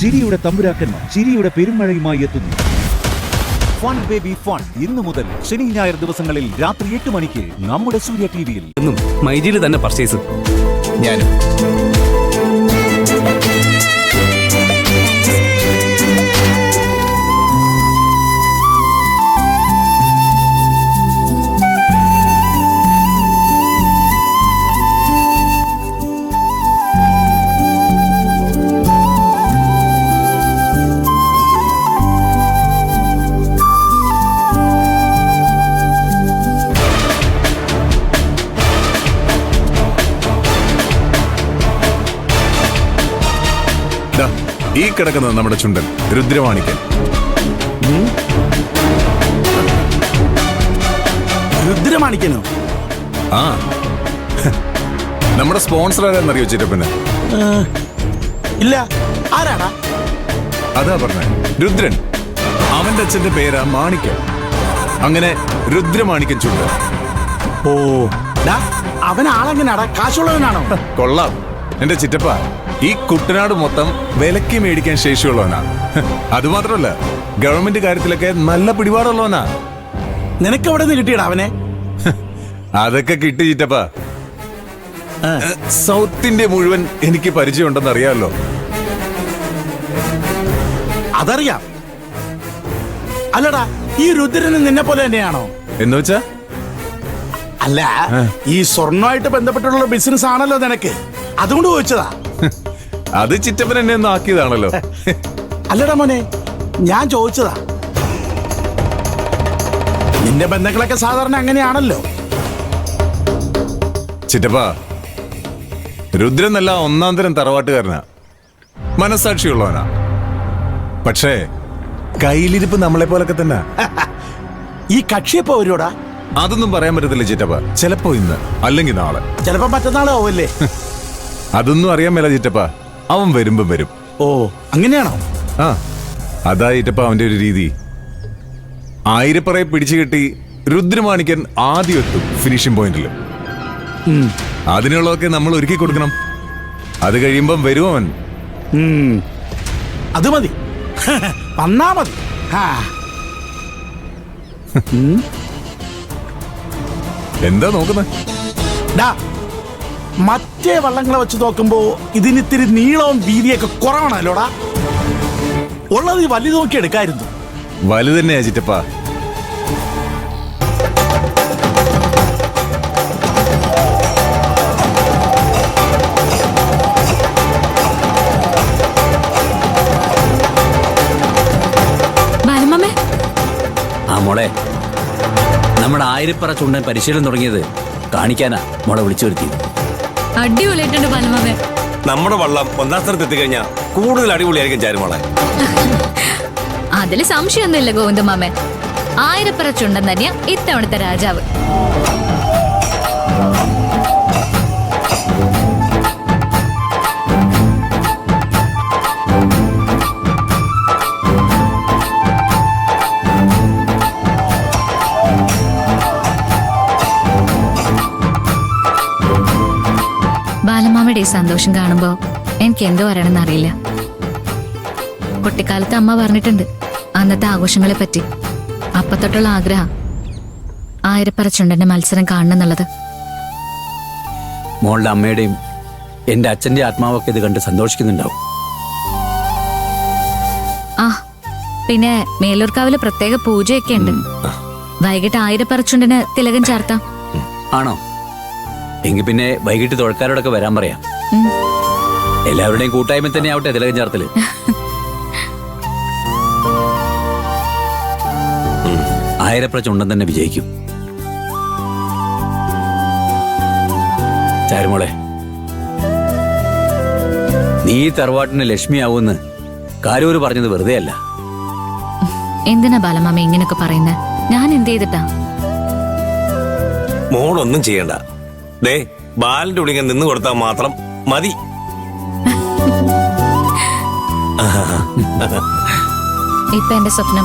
ചിരിയുടെ തമ്പുരാക്കന്മാർ ചിരിയുടെ പെരുമഴയുമായി എത്തുന്നു. ഫൺ ബേബി ഫൺ ഇന്നു മുതൽ ശനി ഞായർ ദിവസങ്ങളിൽ രാത്രി 8 മണിക്ക് നമ്മുടെ സൂര്യ ടിവിയിൽ. മൈജിയിൽ തന്നെ പർച്ചേസ്. ഞാനും ഈ കിടക്കുന്നത് നമ്മുടെ ചുണ്ടൻ രുദ്രമാണിക്കൻ. രുദ്രമാണിക്കനോ? ആ നമ്മുടെ സ്പോൺസർ ആരാന്നറിയോ ചിറ്റപ്പന്? ഇല്ല, ആരാടാ? അതാ പറഞ്ഞ രുദ്രൻ. അവന്റെ അച്ഛന്റെ പേരാ മാണിക്കൻ. അങ്ങനെ രുദ്രമാണിക്കൻ ചുണ്ടൻ. ഓ, അവൻ ആളെങ്ങനാടാ? കാശുള്ളവനാണോ? കൊള്ളാം എന്റെ ചിറ്റപ്പ. ഈ കുട്ടനാട് മൊത്തം വിലക്ക് മേടിക്കാൻ ശേഷിയുള്ളവനാ. അതുമാത്രമല്ല, ഗവൺമെന്റ് കാര്യത്തിലൊക്കെ നല്ല പിടിപാടുള്ളവനാ. നിനക്ക് എവിടെ നിന്ന് കിട്ടിയടാ അവനെ? അതൊക്കെ കിട്ടി ചിറ്റപ്പ. സൗത്ത് ഇന്ത്യ മുഴുവൻ എനിക്ക് പരിചയമുണ്ടെന്ന് അറിയാമല്ലോ. അതറിയാം. അല്ലടാ, ഈ രുദ്രന് നിന്നെ പോലെ തന്നെയാണോ? എന്ന് വെച്ചാ? അല്ല, ഈ സ്വർണ്ണമായിട്ട് ബന്ധപ്പെട്ടുള്ള ബിസിനസ് ആണല്ലോ നിനക്ക്, അതുകൊണ്ട് ചോദിച്ചതാ. അത് ചിറ്റപ്പൻ എന്നെ ഒന്ന് ആക്കിയതാണല്ലോ. അല്ലടാ മോനെ, ഞാൻ ചോദിച്ചതാ. നിന്റെ ബന്ധങ്ങളൊക്കെ സാധാരണ അങ്ങനെയാണല്ലോ. ചിറ്റപ്പ, രുദ്രൻ നല്ല ഒന്നാം തരം തറവാട്ടുകാരനാ, മനസ്സാക്ഷിയുള്ളവനാ. പക്ഷേ കയ്യിലിരിപ്പ് നമ്മളെ പോലൊക്കെ തന്നെ. ഈ കക്ഷിയപ്പോ വരുവോടാ? അതൊന്നും പറയാൻ പറ്റത്തില്ല ചിറ്റപ്പ. ചിലപ്പോ ഇന്ന്, അല്ലെങ്കിൽ നാളെ, ചിലപ്പോ മറ്റന്നാളെ ആവല്ലേ. അതൊന്നും അറിയാൻ മേല ചിറ്റപ്പ. അവൻ വരുമ്പം വരും. ഓ, അങ്ങനെയാണോ? ആ, അതാ ചിറ്റപ്പ അവന്റെ ഒരു രീതി. ആയിരപ്പറയെ പിടിച്ചു കെട്ടി രുദ്രമാണിക്കൻ ആദ്യം എത്തും ഫിനിഷിംഗ് പോയിന്റിൽ. അതിനുള്ളതൊക്കെ നമ്മൾ ഒരുക്കി കൊടുക്കണം. അത് കഴിയുമ്പം വരും അവൻ. അത് മതി, വന്നാ മതി. എന്താ നോക്കുന്നത്? മറ്റേ വള്ളങ്ങളെ വെച്ച് നോക്കുമ്പോ ഇതിനിത്തിരി നീളവും വീതിയൊക്കെ കുറവാണല്ലോടാ. ഉള്ളത് വലിയ നോക്കി എടുക്കായിരുന്നു. വലു തന്നെയാ ചിറ്റപ്പ. ആ മോളെ, നമ്മുടെ ആയിരപ്പറ ചുണ്ടൻ പരിശീലനം തുടങ്ങിയത് കാണിക്കാനാ മോളെ വിളിച്ചു വരുത്തിയത്. അടിപൊളിയായിട്ടുണ്ട് ബാലമാമേ. നമ്മുടെ വള്ളം ഒന്നാം സ്ഥലത്ത് എത്തിക്കഴിഞ്ഞാൽ കൂടുതൽ അടിപൊളിയായിരിക്കും ചാരുമോളെ. അതില് സംശയമൊന്നുമില്ല ഗോവിന്ദമാമേ. ആയിരപ്പറ ചുണ്ടൻ തന്നെയാ ഇത്തവണത്തെ രാജാവ്. ബാലമാമയുടെ ഈ സന്തോഷം കാണുമ്പോ എനിക്ക് എന്തോ പറയണമെന്ന് അറിയില്ല. കുട്ടിക്കാലത്ത് അമ്മ പറഞ്ഞിട്ടുണ്ട് അന്നത്തെ ആഘോഷങ്ങളെ പറ്റി. അപ്പത്തൊട്ടുള്ള ആഗ്രഹം ആയിരപ്പറ ചുണ്ടന്റെ മത്സരം കാണണം എന്നുള്ളത്. മോളുടെ അമ്മയുടെയും എന്റെ അച്ഛന്റെ ആത്മാവൊക്കെ ഇത് കണ്ട് സന്തോഷിക്കുന്നുണ്ടാവും. ആ, പിന്നെ മേലൂർക്കാവില് പ്രത്യേക പൂജയൊക്കെ ഉണ്ട്. വൈകിട്ട് ആയിരപ്പറ ചുണ്ടന് തിലകം ചാർത്താം. ആണോ? എങ്കിൽ പിന്നെ വൈകിട്ട് തുഴക്കാരോടൊക്കെ വരാൻ പറയാം. എല്ലാവരുടെയും കൂട്ടായ്മ തന്നെ ആവട്ടെ തിലകം ചാർത്തല്. ആയിരപ്പറ ചുണ്ടൻ തന്നെ വിജയിക്കും. ചാരുമോളെ, നീ തറവാട്ടിന് ലക്ഷ്മിയാവൂന്ന് കാരൂര് പറഞ്ഞത് വെറുതെ അല്ല. എന്തിനാ ബാലമാമ ഇങ്ങനൊക്കെ പറയുന്നത്? ഞാൻ എന്ത് ചെയ്തിട്ടാ? മോളൊന്നും ചെയ്യണ്ട. ദേ, ബാലിന്റെ ഉള്ളിൽ നിന്ന് കൊടുത്താൽ മാത്രം മതി. ഇപ്പൊ എന്റെ സ്വപ്നം